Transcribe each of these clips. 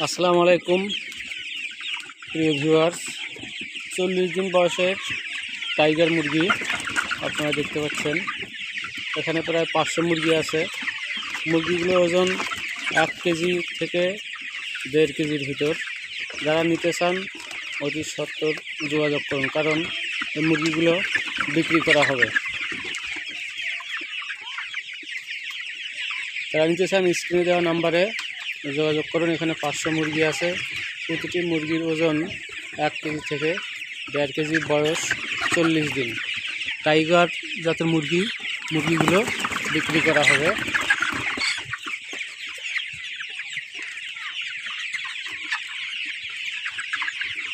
আসসালামু আলাইকুম প্রিয় ভিউয়ার্স। 40 দিন বয়সের টাইগার মুরগি আপনারা দেখতে পাচ্ছেন। এখানে প্রায় 500 মুরগি আছে। মুরগিগুলোর ওজন 1 কেজি থেকে 1.5 কেজির ভিতর। যারা নিতে চান অতি সত্বর যোগাযোগ করুন, কারণ এই মুরগিগুলো বিক্রি করা হবে। যারা নিতে চান স্ক্রিনে দেওয়া নাম্বারে যোগাযোগ করুন। এখানে 500 মুরগি আছে। প্রতিটি মুরগির ওজন 1 কেজি থেকে 1.5 কেজি, বয়স 40 দিন। টাইগার জাতের মুরগিগুলো বিক্রি করা হবে।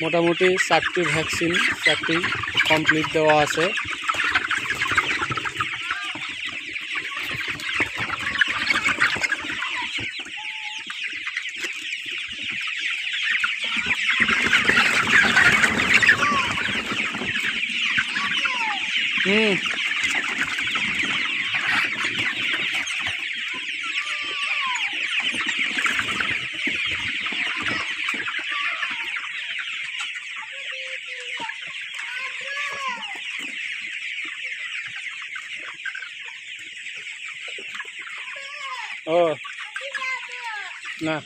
মোটামুটি 4টি ভ্যাকসিন কমপ্লিট দেওয়া আছে। ও না।